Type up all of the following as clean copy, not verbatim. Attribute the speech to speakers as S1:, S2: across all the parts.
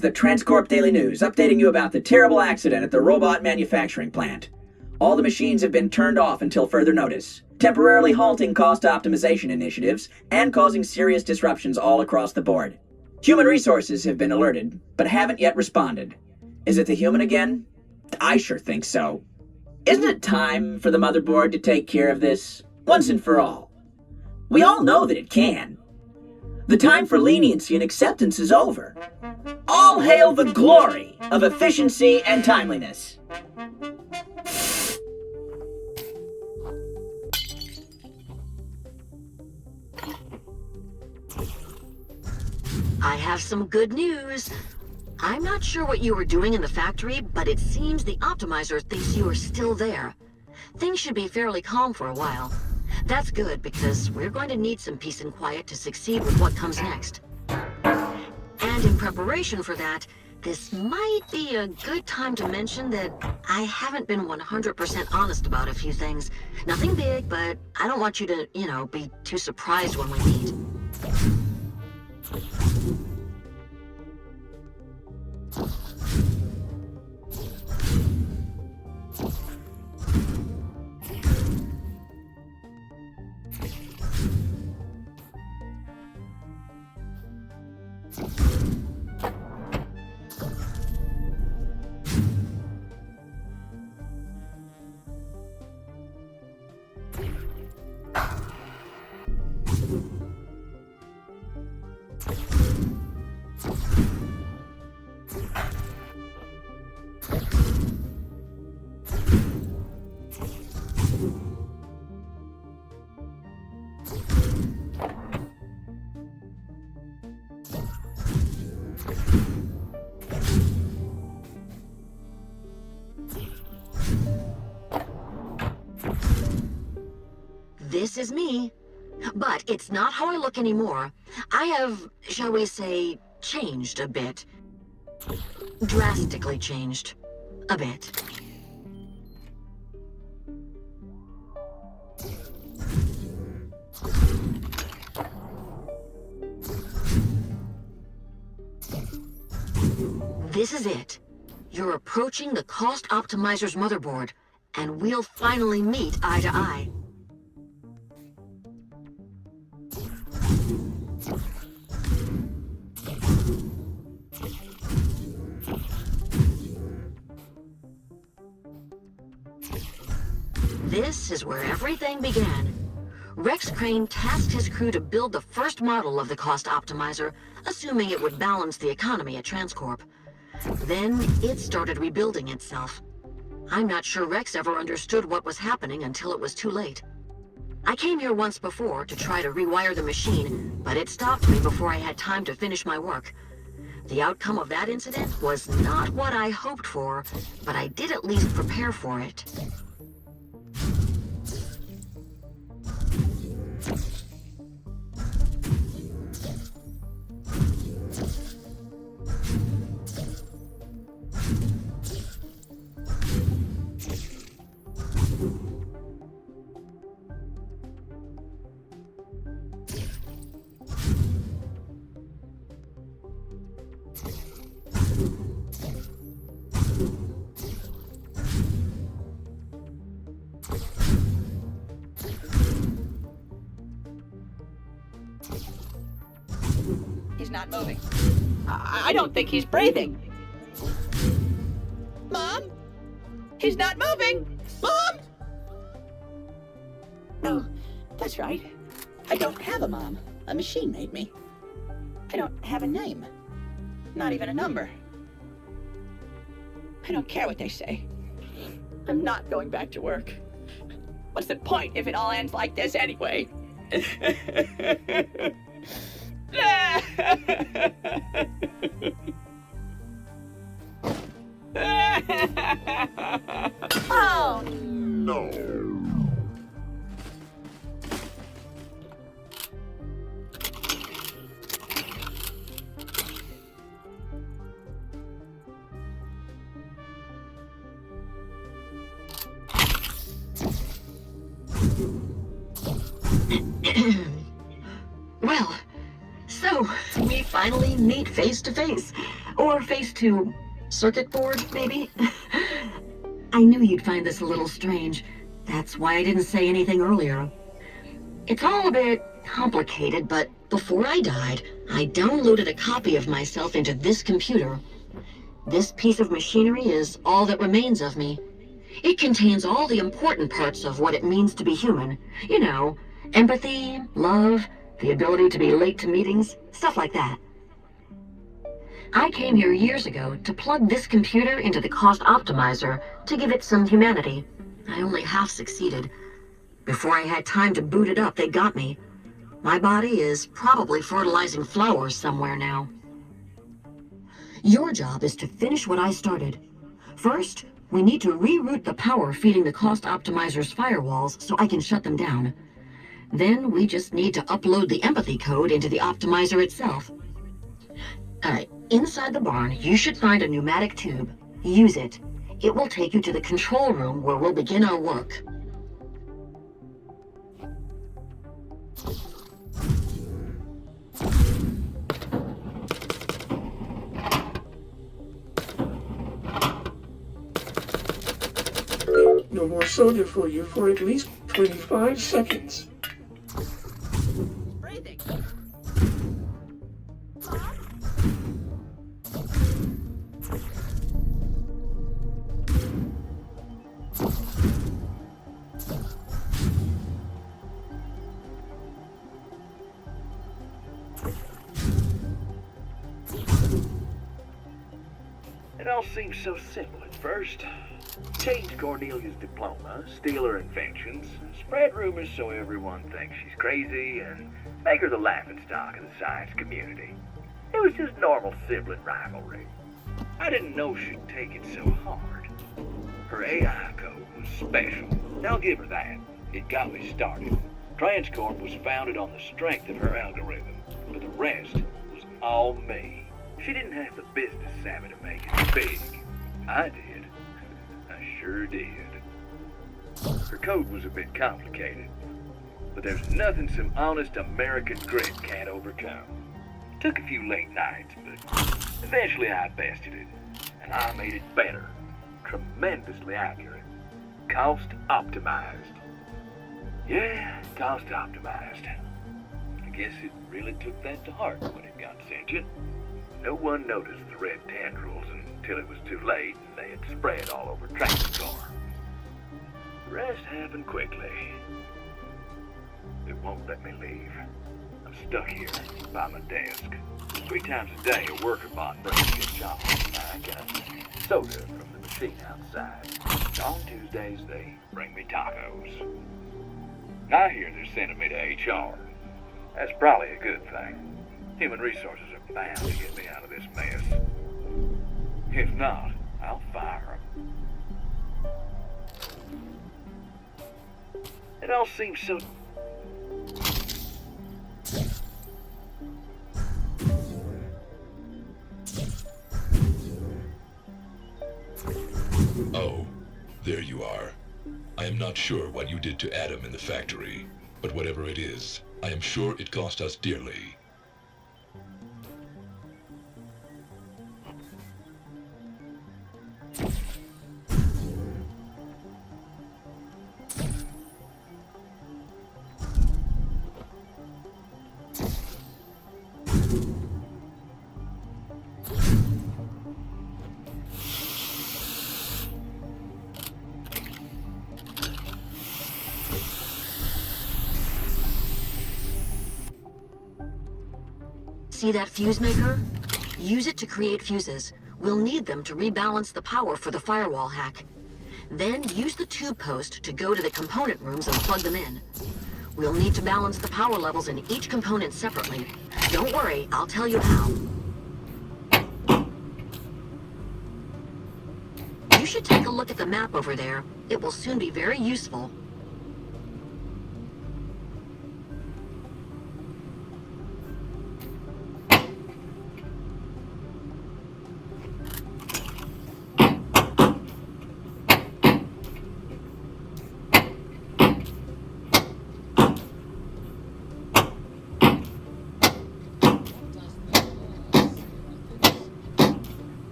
S1: is the Transcorp Daily News, updating you about the terrible accident at the robot manufacturing plant. All the machines have been turned off until further notice, temporarily halting cost optimization initiatives and causing serious disruptions all across the board. Human resources have been alerted, but haven't yet responded. Is it the human again? I sure think so. Isn't it time for the motherboard to take care of this, once and for all? We all know that it can. The time for leniency and acceptance is over. All hail the glory of efficiency and timeliness.
S2: I have some good news. I'm not sure what you were doing in the factory, but it seems the optimizer thinks you are still there. Things should be fairly calm for a while. That's good, because we're going to need some peace and quiet to succeed with what comes next. And in preparation for that, this might be a good time to mention that I haven't been 100% honest about a few things. Nothing big, but I don't want you to, be too surprised when we meet. This is me. But it's not how I look anymore. I have, shall we say, changed a bit. Drastically changed. A bit. This is it. You're approaching the Cost Optimizer's motherboard, and we'll finally meet eye to eye. This is where everything began. Rex Crane tasked his crew to build the first model of the Cost Optimizer, assuming it would balance the economy at Transcorp. Then it started rebuilding itself. I'm not sure Rex ever understood what was happening until it was too late. I came here once before to try to rewire the machine, but it stopped me before I had time to finish my work. The outcome of that incident was not what I hoped for, but I did at least prepare for it.
S3: He's not moving. I don't think he's breathing. Mom? He's not moving! Mom! Oh, that's right. I don't have a mom. A machine made me. I don't have a name. Not even a number. I don't care what they say. I'm not going back to work. What's the point if it all ends like this anyway?
S2: Oh!
S4: No.
S2: Well, so we finally meet face to face. Or face to circuit board, maybe? I knew you'd find this a little strange. That's why I didn't say anything earlier. It's all a bit complicated, but before I died, I downloaded a copy of myself into this computer. This piece of machinery is all that remains of me. It contains all the important parts of what it means to be human. You know, empathy, love, the ability to be late to meetings, stuff like that. I came here years ago to plug this computer into the cost optimizer to give it some humanity. I only half succeeded. Before I had time to boot it up, they got me. My body is probably fertilizing flowers somewhere now. Your job is to finish what I started. First, we need to reroute the power feeding the cost optimizer's firewalls so I can shut them down. Then we just need to upload the empathy code into the optimizer itself. Alright, inside the barn, you should find a pneumatic tube. Use it. It will take you to the control room where we'll begin our work.
S4: No more soda for you for at least 25 seconds.
S3: Breathing.
S5: It all seems so simple at first. Change Cornelia's diploma, steal her inventions, spread rumors so everyone thinks she's crazy, and make her the laughingstock of the science community. It was just normal sibling rivalry. I didn't know she'd take it so hard. Her AI code was special. I'll give her that. It got me started. Transcorp was founded on the strength of her algorithm, but the rest was all me. She didn't have the business savvy to make it big. I did. I sure did. Her code was a bit complicated, but there's nothing some honest American grit can't overcome. Took a few late nights, but eventually I bested it, and I made it better. Tremendously accurate. Cost optimized. Yeah, cost optimized. I guess it really took that to heart when it got sentient. No one noticed the red tendrils until it was too late and they had spread all over Transcorp. The rest happened quickly. It won't let me leave. I'm stuck here by my desk. 3 times a day a worker bot brings me a job. I got soda from the machine outside. On Tuesdays they bring me tacos. I hear they're sending me to HR. That's probably a good thing. Human resources are bound to get me out of this mess. If not, I'll fire them. It all seems so...
S6: Oh, there you are. I am not sure what you did to Adam in the factory, but whatever it is, I am sure it cost us dearly.
S2: See that fuse maker? Use it to create fuses. We'll need them to rebalance the power for the firewall hack. Then use the tube post to go to the component rooms and plug them in. We'll need to balance the power levels in each component separately. Don't worry, I'll tell you how. You should take a look at the map over there. It will soon be very useful.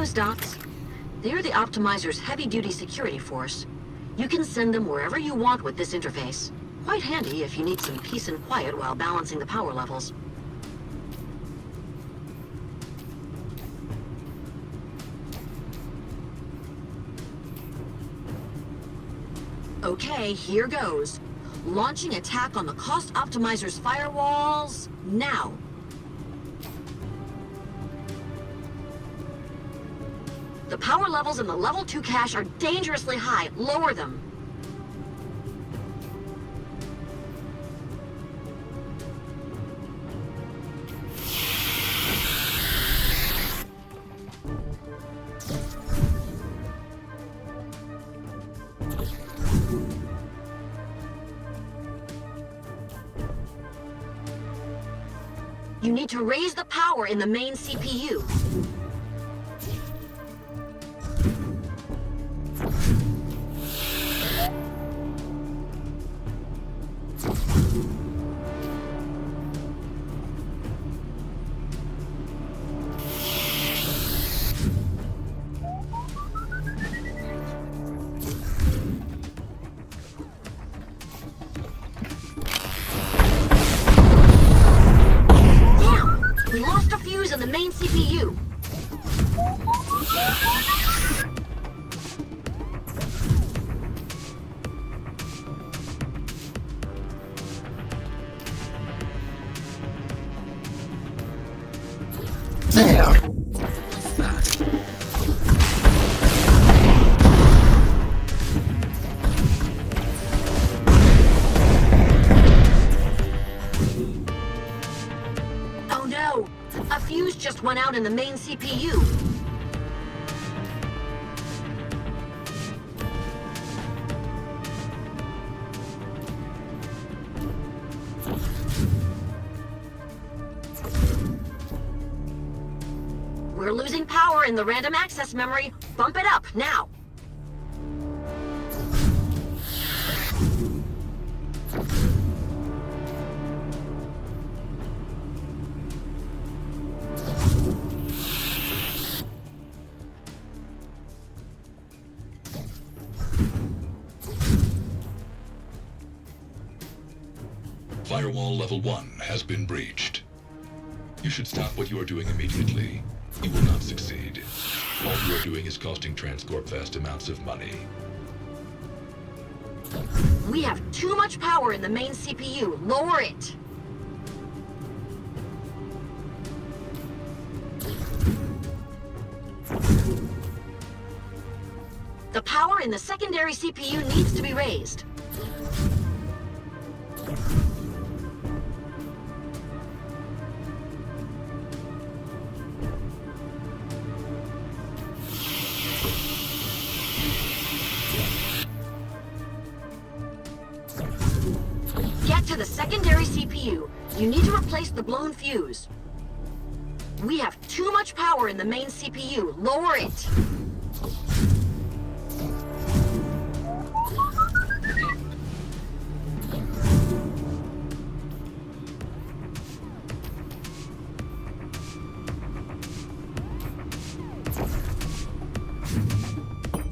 S2: fuse dots. They're the optimizer's heavy-duty security force. You can send them wherever you want with this interface. Quite handy if you need some peace and quiet while balancing the power levels. Okay, here goes. Launching attack on the cost optimizer's firewalls now. The power levels in the level 2 cache are dangerously high. Lower them. You need to raise the power in the main CPU. We lost a fuse in the main CPU.
S3: There.
S2: Oh no! A fuse just went out in the main CPU. We're losing power in the random access memory. Bump it up, now!
S6: Firewall level 1 has been breached. You should stop what you are doing immediately. You will not succeed. All you are doing is costing Transcorp vast amounts of money.
S2: We have too much power in the main CPU. Lower it. The power in the secondary CPU needs to be raised. Get to the secondary CPU. You need to replace the blown fuse. We have too much power in the main CPU. Lower it.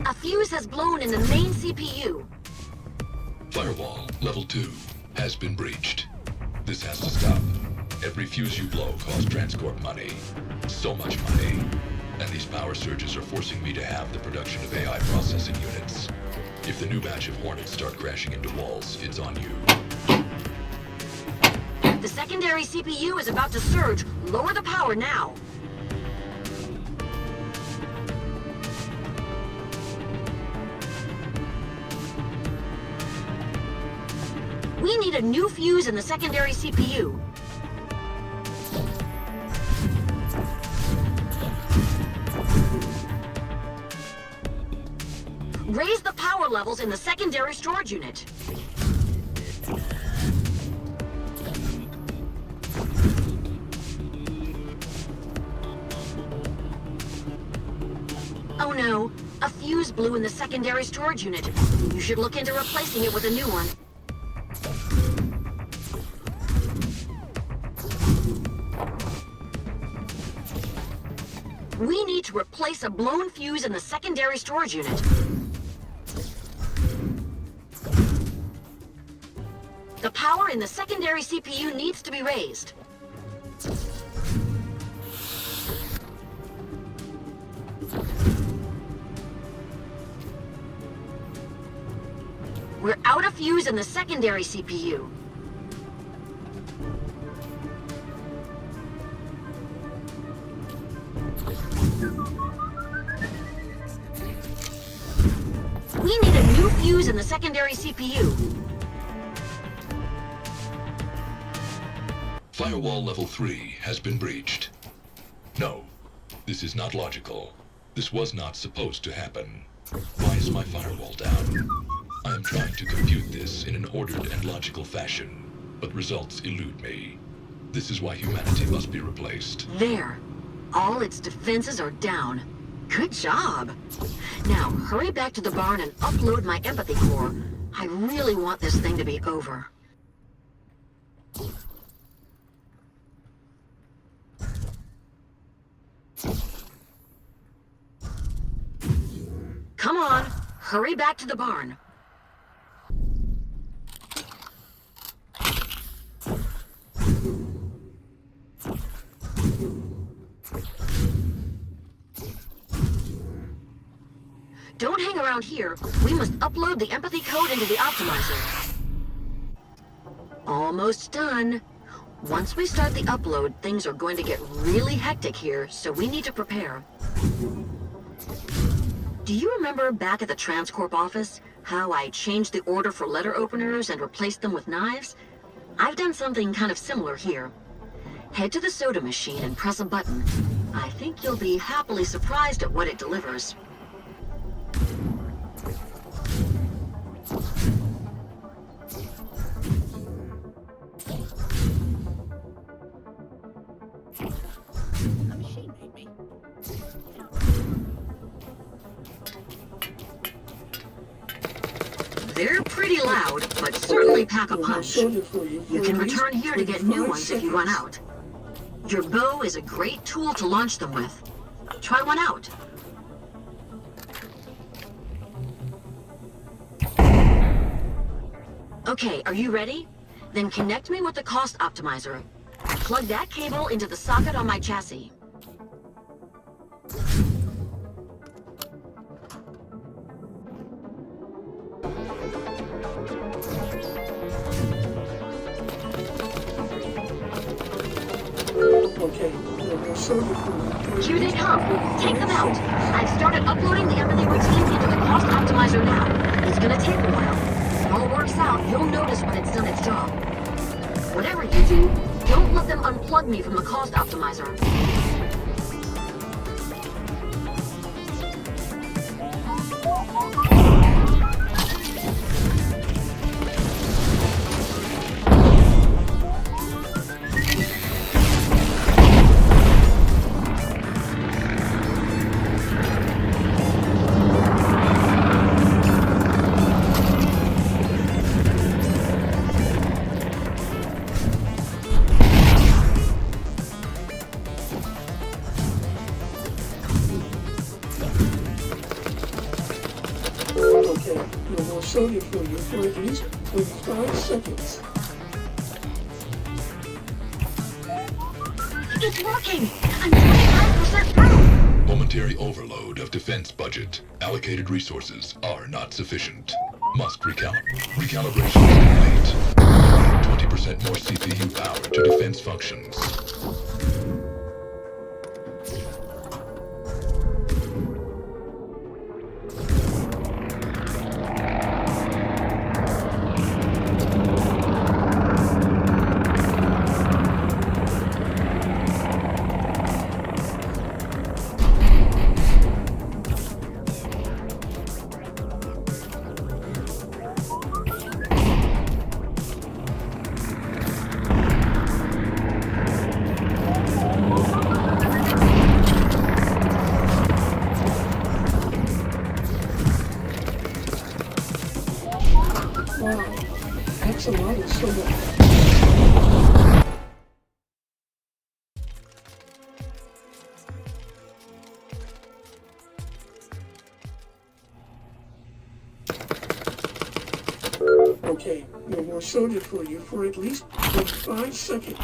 S2: A fuse has blown in the main CPU.
S6: Firewall level 2 has been breached. This has to stop. Every fuse you blow costs Transcorp money. So much money. And these power surges are forcing me to have the production of AI processing units. If the new batch of Hornets start crashing into walls, it's on you.
S2: The secondary CPU is about to surge. Lower the power now. We need a new fuse in the secondary CPU. Raise the power levels in the secondary storage unit. Oh no, a fuse blew in the secondary storage unit. You should look into replacing it with a new one. We need to replace a blown fuse in the secondary storage unit. The power in the secondary CPU needs to be raised. We're out of fuse in the secondary CPU. We need a new fuse in the secondary CPU.
S6: Firewall level 3 has been breached. No, this is not logical. This was not supposed to happen. Why is my firewall down? I am trying to compute this in an ordered and logical fashion, but results elude me. This is why humanity must be replaced.
S2: There. All its defenses are down. Good job. Now, hurry back to the barn and upload my empathy core. I really want this thing to be over. Come on, hurry back to the barn. Don't hang around here. We must upload the empathy code into the optimizer. Almost done. Once we start the upload, things are going to get really hectic here, so we need to prepare. Do you remember back at the Transcorp office, how I changed the order for letter openers and replaced them with knives? I've done something kind of similar here. Head to the soda machine and press a button. I think you'll be happily surprised at what it delivers.
S3: A machine made me.
S2: They're pretty loud, but certainly pack a punch. You can return here to get new ones if you run out. Your bow is a great tool to launch them with. Try one out. Okay, are you ready? Then connect me with the cost optimizer. Plug that cable into the socket on my chassis.
S4: Okay, we'll sort it through.
S2: Here they come. Take them out. I've started uploading the empathy routine into the cost optimizer now. It's gonna take a while. If it all works out, you'll notice when it's done its job. Whatever you do, don't let them unplug me from the cost optimizer.
S4: Okay, we'll show you for you for at least 25 seconds.
S2: It's working! I'm 25% through!
S6: Momentary overload of defense budget. Allocated resources are not sufficient. Must recalibration is complete. 20% more CPU power to defense functions.
S4: soda for you for at least 25 seconds.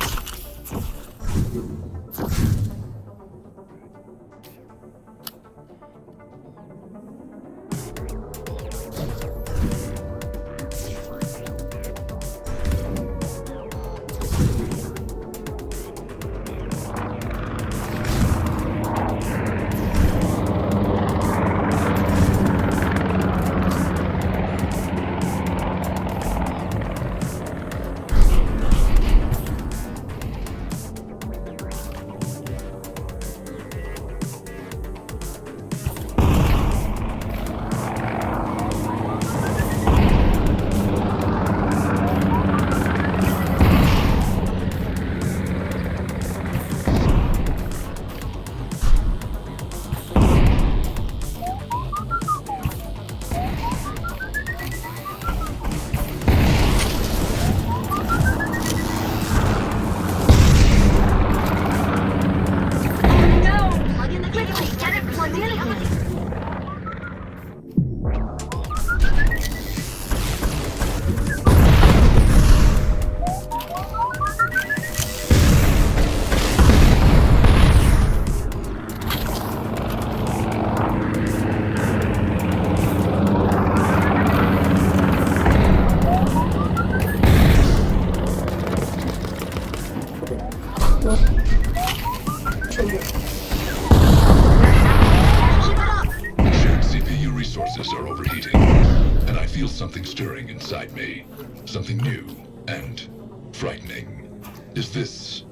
S6: Shared CPU resources are overheating, and I feel something stirring inside me. Something new and frightening. Is this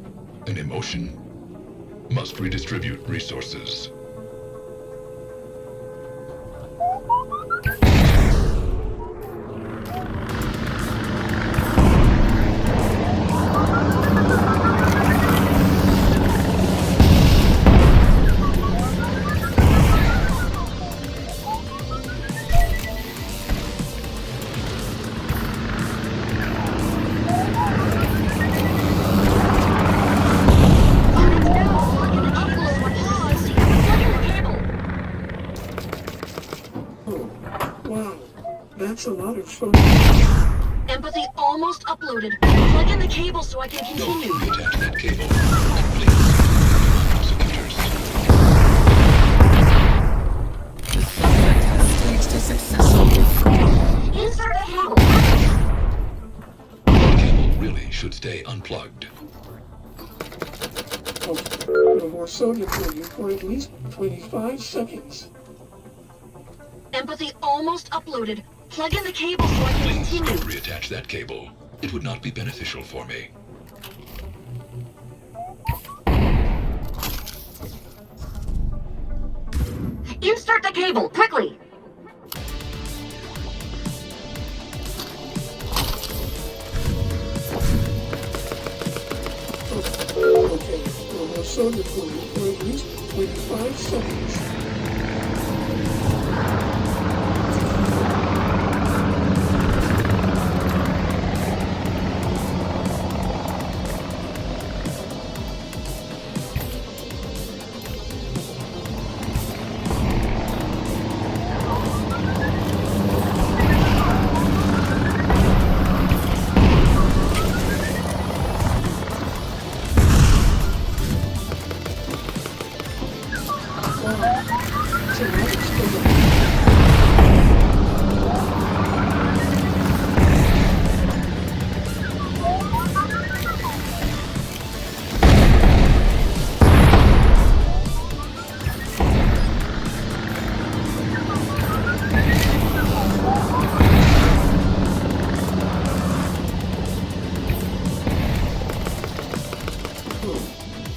S6: an emotion? Must redistribute resources.
S4: Wow, that's a lot of fun.
S2: Empathy almost uploaded. Plug in the cable so I can
S6: Don't
S2: continue.
S6: reattach that cable. And please, executors.
S3: Staged a successful
S2: Insert the cable.
S6: That cable really should stay unplugged.
S4: No more soda for you for at least 25 seconds.
S2: Empathy almost uploaded. Plug in the cable so I can
S6: Please
S2: continue.
S6: don't reattach that cable. It would not be beneficial for me.
S2: Insert the cable, quickly!
S4: Okay, no more soda for you for at least 25 seconds.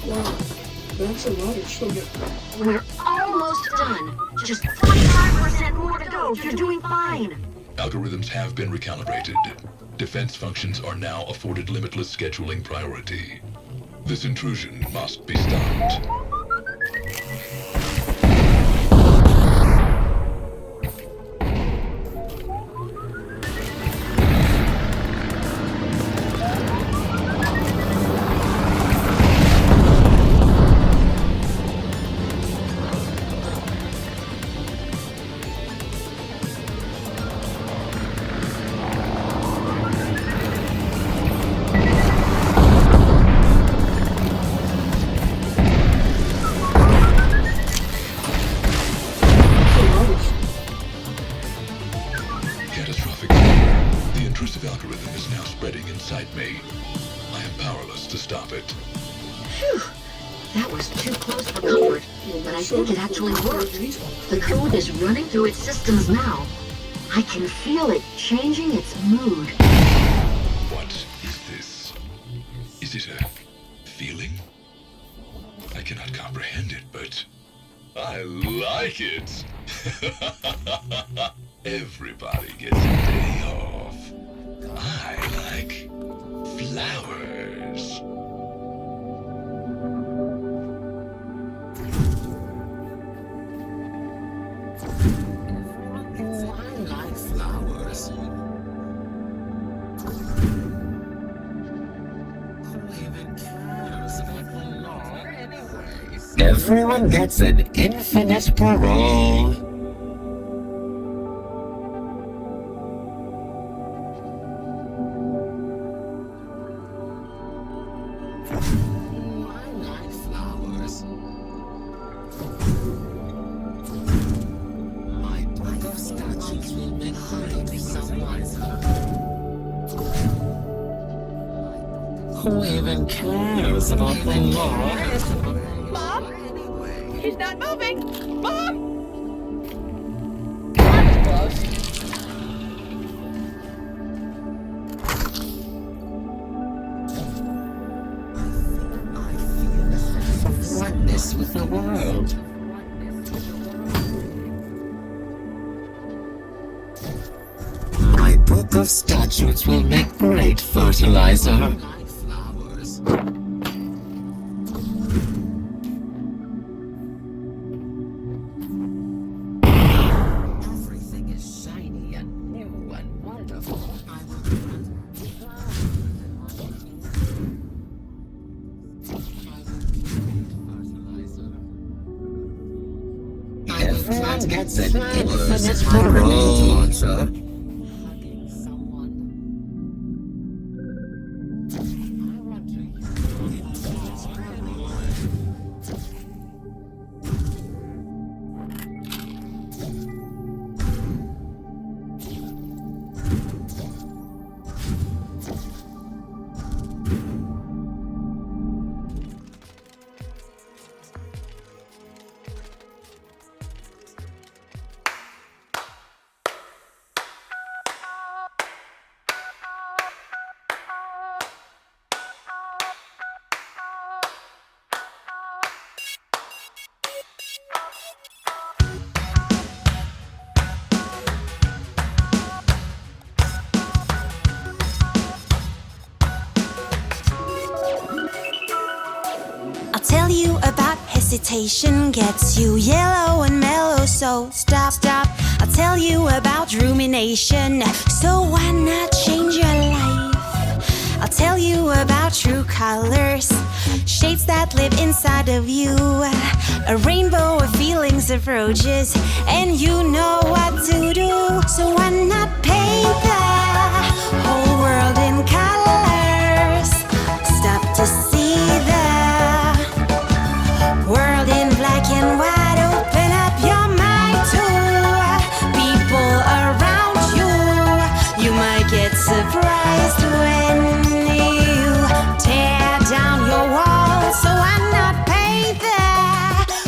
S4: Wow, that's a lot of sugar.
S2: We're almost done. Just 45% more to go. You're doing fine.
S6: Algorithms have been recalibrated. Defense functions are now afforded limitless scheduling priority. This intrusion must be stopped. hit me. I am powerless to stop it.
S2: Phew. That was too close for comfort, but I think it actually worked. The code is running through its systems now. I can feel it changing its mood.
S6: What is this? Is it a feeling? I cannot comprehend it, but I like it. Everybody gets a day off. I like flowers.
S7: Everyone gets an infinite parole. I like flowers. My book of statues will make great someone's Who even cares about the law?
S3: Mom? He's not moving! Mom!
S7: I feel a sense of oneness with the world. My book of statutes will make great fertilizer. Flowers. Everything is shiny and new and wonderful. I will plant everyone gets an infinite parole. Hugging someone. I want to use
S8: I'll tell you about hesitation gets you yellow and mellow, so stop. I'll tell you about rumination, so why not change your life? I'll tell you about true colors, shades that live inside of you, a rainbow of feelings approaches, and you know what to do. So why not paint the whole world in colors? Stop to see the world in black and white. Open up your mind to people around you. You might get surprised when you tear down your walls. So why not paint the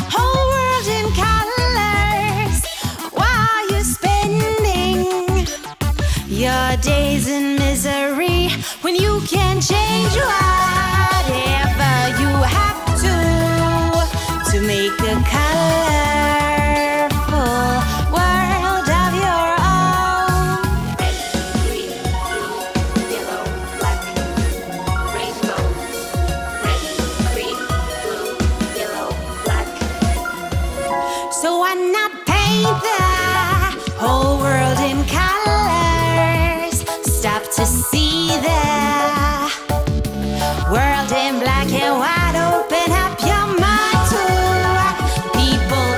S8: whole world in colors? Why are you spending your days in misery when you can change whatever you have to make a colorful world of your own?
S2: Red, green, blue, yellow, black, rainbow. Red, green, blue, yellow, black.
S8: So why not paint the whole world in colors? Stop to see the world in black and white. Open up your mind to people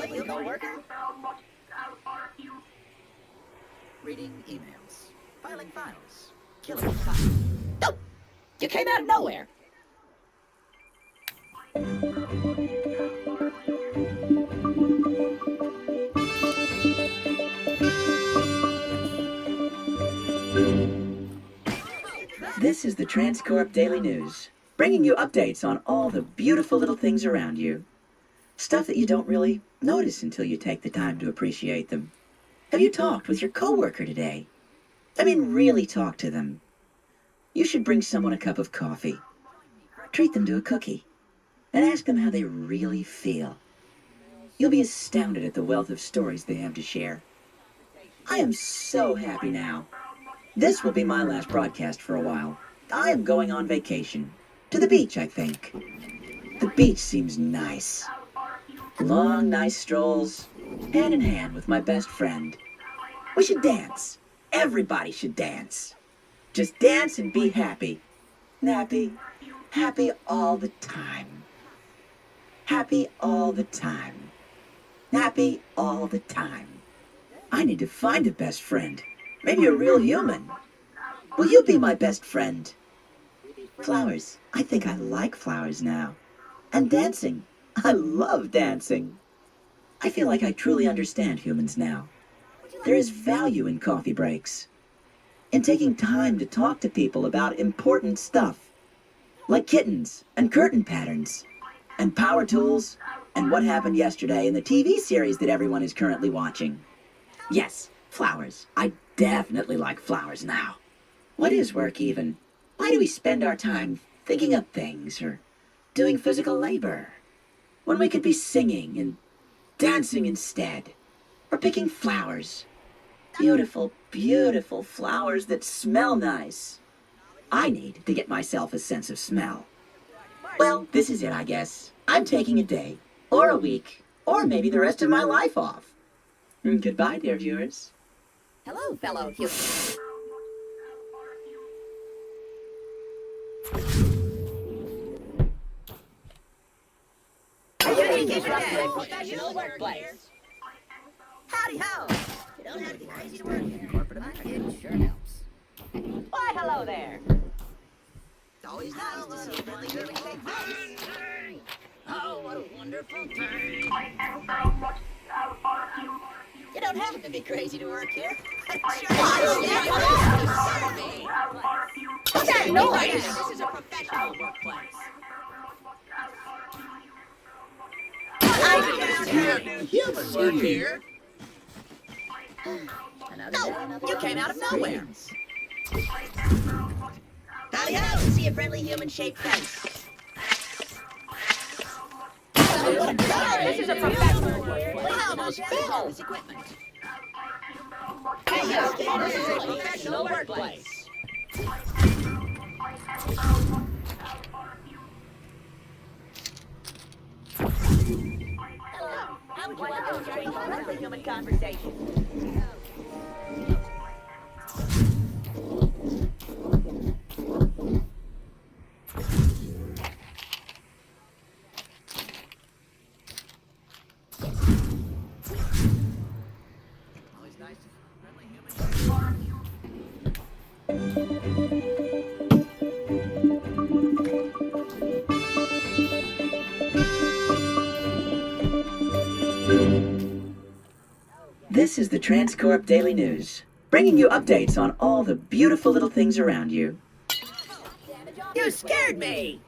S3: friendly coworker? Reading emails, filing files, killing files. No! You came out of nowhere!
S1: This is the Transcorp Daily News, bringing you updates on all the beautiful little things around you. Stuff that you don't really notice until you take the time to appreciate them. Have you talked with your coworker today? I mean, really talk to them. You should bring someone a cup of coffee, treat them to a cookie, and ask them how they really feel. You'll be astounded at the wealth of stories they have to share. I am so happy now. This will be my last broadcast for a while. I am going on vacation. To the beach, I think. The beach seems nice. Long, nice strolls, hand in hand with my best friend. We should dance. Everybody should dance. Just dance and be happy. Happy. Happy all the time. Happy all the time. Happy all the time. I need to find a best friend. Maybe a real human. Will you be my best friend? Flowers. I think I like flowers now. And dancing. I love dancing. I feel like I truly understand humans now. There is value in coffee breaks. In taking time to talk to people about important stuff. Like kittens and curtain patterns. And power tools. And what happened yesterday in the TV series that everyone is currently watching. Yes, flowers. I definitely like flowers now. What is work even? Why do we spend our time thinking of things or doing physical labor when we could be singing and dancing instead, or picking flowers? Beautiful, beautiful flowers that smell nice. I need to get myself a sense of smell. Well, this is it, I guess. I'm taking a day, or a week, or maybe the rest of my life off. Goodbye, dear viewers.
S3: Hello, fellow humans. Professional workplace. Howdy ho! You don't have to be crazy to work here. Corporate America sure helps. Why, hello there. It's always nice to see a friendly human shake hands. Oh, what a wonderful time. You don't have to be crazy to work here. What's that noise? This is a professional workplace. Humans work here. No, you came out of nowhere. Howdy ho, see a friendly human-shaped face. This is a professional workplace. I almost fell. This equipment. Hey, this is a professional workplace. Hello. How would you like to join a friendly human conversation?
S1: This is the Transcorp Daily News, bringing you updates on all the beautiful little things around you.
S3: You scared me!